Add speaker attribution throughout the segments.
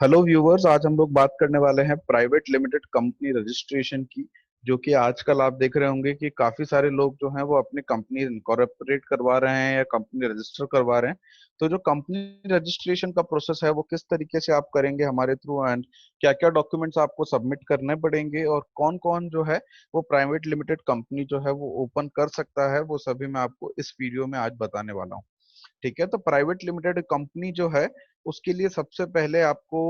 Speaker 1: Hello viewers, आज हम लोग बात करने वाले हैं प्राइवेट लिमिटेड कंपनी रजिस्ट्रेशन की। जो कि आजकल आप देख रहे होंगे कि काफी सारे लोग जो हैं वो अपनी कंपनी इनकॉर्पोरेट करवा रहे हैं या कंपनी रजिस्टर करवा रहे हैं। तो जो कंपनी रजिस्ट्रेशन का प्रोसेस है वो किस तरीके से आप करेंगे हमारे थ्रू, एंड क्या क्या डॉक्यूमेंट्स आपको सबमिट करने पड़ेंगे और कौन कौन जो है वो प्राइवेट लिमिटेड कंपनी जो है वो ओपन कर सकता है, वो सभी मैं आपको इस वीडियो में आज बताने वाला हूँ। ठीक है, तो प्राइवेट लिमिटेड कंपनी जो है उसके लिए सबसे पहले आपको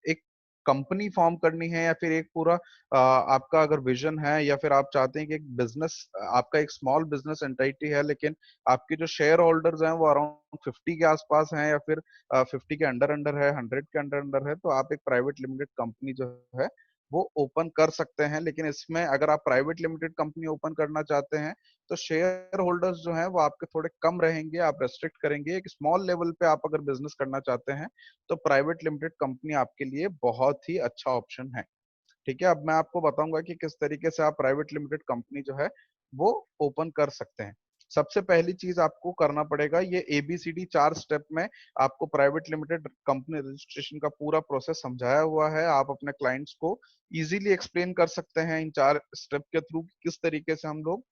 Speaker 1: एक कंपनी फॉर्म करनी है, या फिर एक पूरा आपका अगर विजन है, या फिर आप चाहते हैं कि एक बिजनेस, आपका एक स्मॉल बिजनेस एंटिटी है लेकिन आपके जो शेयर होल्डर्स हैं वो अराउंड 50 के आसपास हैं, या फिर 50 के अंडर अंडर है, 100 के अंडर अंडर है, तो आप एक प्राइवेट लिमिटेड कंपनी जो है वो ओपन कर सकते हैं। लेकिन इसमें अगर आप प्राइवेट लिमिटेड कंपनी ओपन करना चाहते हैं तो शेयर होल्डर्स जो हैं वो आपके थोड़े कम रहेंगे, आप रेस्ट्रिक्ट करेंगे। एक स्मॉल लेवल पे आप अगर बिजनेस करना चाहते हैं तो प्राइवेट लिमिटेड कंपनी आपके लिए बहुत ही अच्छा ऑप्शन है। ठीक है, अब मैं आपको बताऊंगा कि किस तरीके से आप प्राइवेट लिमिटेड कंपनी जो है वो ओपन कर सकते हैं। सबसे पहली चीज आपको करना पड़ेगा, ये एबीसीडी 4 स्टेप में आपको प्राइवेट लिमिटेड कंपनी रजिस्ट्रेशन का पूरा प्रोसेस समझाया हुआ है। आप अपने क्लाइंट्स को इजीली एक्सप्लेन कर सकते हैं इन 4 स्टेप के थ्रू किस तरीके से हम लोग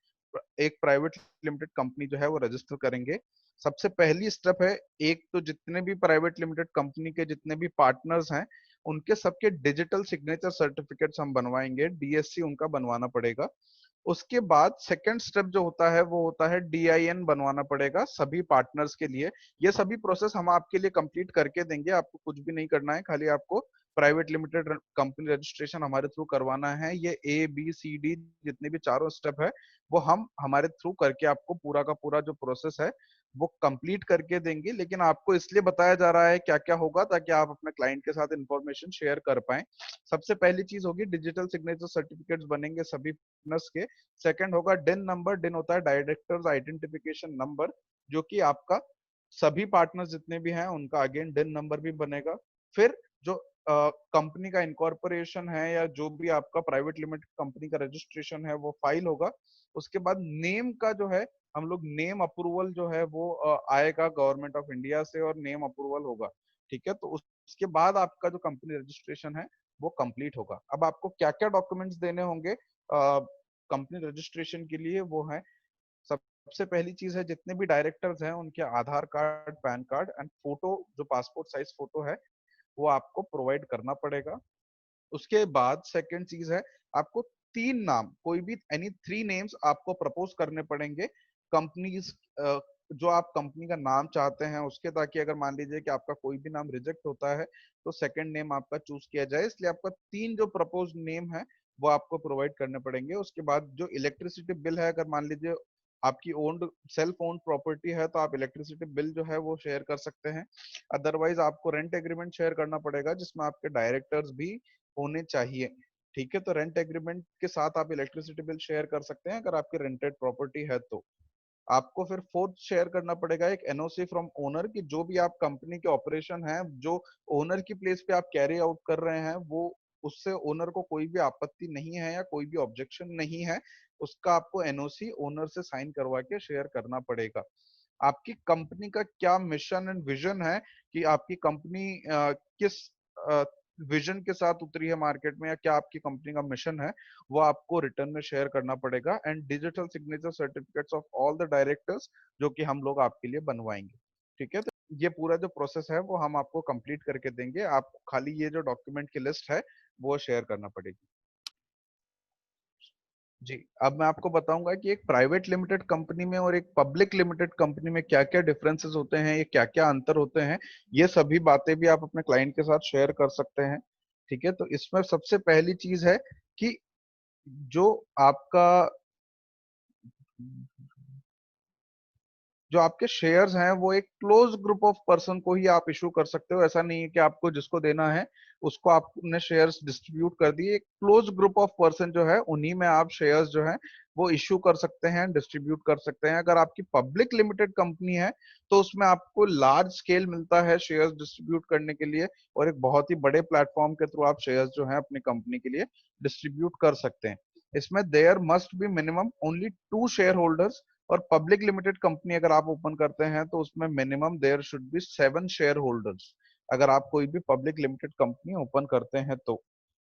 Speaker 1: एक प्राइवेट लिमिटेड कंपनी जो है वो रजिस्टर करेंगे। सबसे पहली स्टेप है, एक तो जितने भी प्राइवेट लिमिटेड कंपनी के जितने भी पार्टनर्स हैं उनके सबके डिजिटल सिग्नेचर सर्टिफिकेट्स हम बनवाएंगे, डीएससी उनका बनवाना पड़ेगा। उसके बाद सेकंड स्टेप जो होता है वो होता है डीआईएन बनवाना पड़ेगा सभी पार्टनर्स के लिए। ये सभी प्रोसेस हम आपके लिए कंप्लीट करके देंगे, आपको कुछ भी नहीं करना है, खाली आपको प्राइवेट लिमिटेड कंपनी रजिस्ट्रेशन हमारे थ्रू करवाना है। ये ए बी सी डी जितने भी चारों स्टेप है वो हम हमारे थ्रू करके आपको पूरा का पूरा जो प्रोसेस है वो कंप्लीट करके देंगे। लेकिन आपको इसलिए बताया जा रहा है क्या क्या होगा ताकि आप अपने क्लाइंट के साथ इंफॉर्मेशन शेयर कर पाए। सबसे पहली चीज होगी डिजिटल सिग्नेचर सर्टिफिकेट्स बनेंगे सभी पार्टनर्स के। सेकंड होगा डिन नंबर, डिन होता है डायरेक्टर्स आइडेंटिफिकेशन नंबर, जो कि आपका सभी पार्टनर्स जितने भी हैं उनका अगेन डिन नंबर भी बनेगा। फिर जो कंपनी का इनकॉर्पोरेशन है या जो भी आपका प्राइवेट लिमिटेड कंपनी का रजिस्ट्रेशन है वो फाइल होगा। उसके बाद नेम का जो है हम लोग नेम अप्रूवल जो है वो आएगा गवर्नमेंट ऑफ इंडिया से और नेम अप्रूवल होगा। ठीक है, तो उसके बाद आपका जो कंपनी रजिस्ट्रेशन है वो कंप्लीट होगा। अब आपको क्या क्या डॉक्यूमेंट्स देने होंगे कंपनी रजिस्ट्रेशन के लिए, वो है सबसे पहली चीज है जितने भी डायरेक्टर्स हैं उनके Aadhaar card, PAN card and photo, जो पासपोर्ट साइज फोटो है वो आपको प्रोवाइड करना पड़ेगा। उसके बाद सेकंड चीज है, आपको 3 नाम, कोई भी एनी 3 नेम्स आपको प्रपोज करने पड़ेंगे कंपनीज, जो आप कंपनी का नाम चाहते हैं उसके, ताकि अगर मान लीजिए कि आपका कोई भी नाम रिजेक्ट होता है तो सेकंड नेम आपका चूज किया जाए। इसलिए आपका 3 जो प्रपोज नेम है वो आपको प्रोवाइड करने पड़ेंगे। उसके बाद जो इलेक्ट्रिसिटी बिल है, अगर मान लीजिए आपकी ओन्ड सेल्फ ओन्ड प्रॉपर्टी है तो आप इलेक्ट्रिसिटी बिल जो है वो शेयर कर सकते हैं। अदरवाइज आपको रेंट एग्रीमेंट शेयर करना पड़ेगा जिसमें आपके डायरेक्टर्स भी होने चाहिए। ठीक है, तो रेंट एग्रीमेंट के साथ आप इलेक्ट्रिसिटी बिल शेयर कर सकते हैं अगर आपकी रेंटेड प्रॉपर्टी है तो। आपको फिर फोर्थ शेयर करना पड़ेगा एक एनओसी फ्रॉम ओनर, की जो भी आप कंपनी के ऑपरेशन है जो ओनर की प्लेस पे आप कैरी आउट कर रहे हैं वो, उससे ओनर को कोई भी आपत्ति नहीं है या कोई भी ऑब्जेक्शन नहीं है, उसका आपको एनओसी ओनर से साइन करवा के शेयर करना पड़ेगा। आपकी कंपनी का क्या मिशन एंड विजन है, कि आपकी कंपनी किस विजन के साथ उतरी है मार्केट में, या क्या आपकी कंपनी का मिशन है, वो आपको रिटर्न में शेयर करना पड़ेगा। And digital signature certificates of all the directors जो कि हम लोग आपके लिए बनवाएंगे। ठीक है, तो ये पूरा जो प्रोसेस है वो हम आपको कंप्लीट करके देंगे, आपको खाली ये जो डॉक्यूमेंट की लिस्ट है वो शेयर करना पड़ेगी। जी, अब मैं आपको बताऊंगा कि एक प्राइवेट लिमिटेड कंपनी में और एक पब्लिक लिमिटेड कंपनी में क्या क्या डिफरेंसेस होते हैं, ये क्या क्या अंतर होते हैं। ये सभी बातें भी आप अपने क्लाइंट के साथ शेयर कर सकते हैं। ठीक है, तो इसमें सबसे पहली चीज है कि जो आपका जो आपके शेयर्स हैं वो एक क्लोज ग्रुप ऑफ पर्सन को ही आप इशू कर सकते हो। ऐसा नहीं है कि आपको जिसको देना है उसको आपने शेयर्स डिस्ट्रीब्यूट कर दिए। एक क्लोज ग्रुप ऑफ पर्सन जो है उन्हीं में आप शेयर्स जो है वो इशू कर सकते हैं, डिस्ट्रीब्यूट कर सकते हैं। अगर आपकी पब्लिक लिमिटेड कंपनी है तो उसमें आपको लार्ज स्केल मिलता है शेयर्स डिस्ट्रीब्यूट करने के लिए, और एक बहुत ही बड़े प्लेटफॉर्म के थ्रू आप शेयर्स जो है अपनी कंपनी के लिए डिस्ट्रीब्यूट कर सकते हैं। इसमें there must be minimum only 2 share holders. और पब्लिक लिमिटेड कंपनी अगर आप ओपन करते हैं तो उसमें minimum there should be 7 share holders. अगर आप कोई भी पब्लिक लिमिटेड कंपनी ओपन करते हैं तो।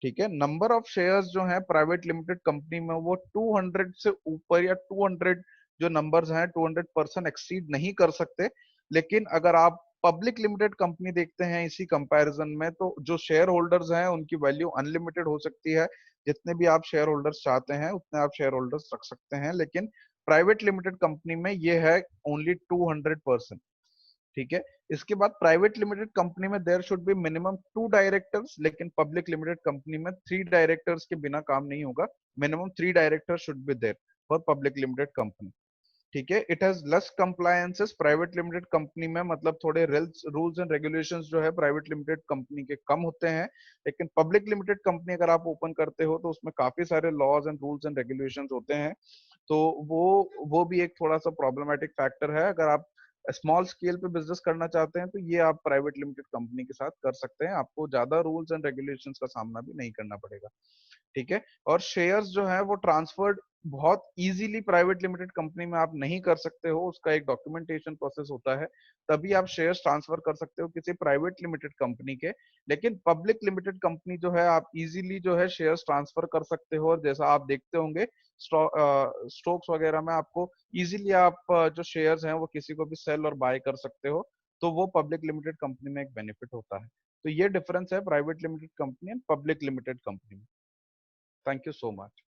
Speaker 1: ठीक है, नंबर ऑफ शेयर्स जो है प्राइवेट लिमिटेड कंपनी में वो 200 से ऊपर या 200 जो नंबर्स हैं 200% एक्सीड नहीं कर सकते। लेकिन अगर आप पब्लिक लिमिटेड कंपनी देखते हैं इसी कंपैरिजन में, तो जो शेयर होल्डर्स हैं उनकी वैल्यू अनलिमिटेड हो सकती है। जितने भी आप शेयर होल्डर्स चाहते हैं उतने आप शेयर होल्डर्स रख सकते हैं, लेकिन प्राइवेट लिमिटेड कंपनी में ये है ओनली 200%। ठीक है, इसके बाद प्राइवेट लिमिटेड कंपनी में there should be minimum 2 directors, लेकिन पब्लिक लिमिटेड कंपनी में 3 डायरेक्टर्स के बिना काम नहीं होगा। Minimum 3 director should be there for public limited company. ठीक है, it has less compliances private limited company में, मतलब थोड़े रूल्स एंड रेगुलेशंस जो है प्राइवेट लिमिटेड कंपनी के कम होते हैं। लेकिन पब्लिक लिमिटेड कंपनी अगर आप ओपन करते हो तो उसमें काफी सारे laws and rules and regulations होते हैं। तो वो भी एक थोड़ा सा प्रॉब्लमेटिक फैक्टर है। अगर आप स्मॉल स्केल पे बिजनेस करना चाहते हैं तो ये आप प्राइवेट लिमिटेड कंपनी के साथ कर सकते हैं, आपको ज्यादा रूल्स एंड रेगुलेशंस का सामना भी नहीं करना पड़ेगा। ठीक है, और शेयर्स जो है वो ट्रांसफर्ड बहुत इजीली प्राइवेट लिमिटेड कंपनी में आप नहीं कर सकते हो, उसका एक डॉक्यूमेंटेशन प्रोसेस होता है, तभी आप शेयर्स ट्रांसफर कर सकते हो किसी प्राइवेट लिमिटेड कंपनी के। लेकिन पब्लिक लिमिटेड कंपनी जो है आप इजीली जो है शेयर्स ट्रांसफर कर सकते हो, और जैसा आप देखते होंगे स्टॉक्स वगैरह में आपको इजीली आप जो शेयर्स हैं वो किसी को भी सेल और बाय कर सकते हो। तो वो पब्लिक लिमिटेड कंपनी में एक बेनिफिट होता है। तो ये डिफरेंस है private limited company and public limited company में। Thank you so much.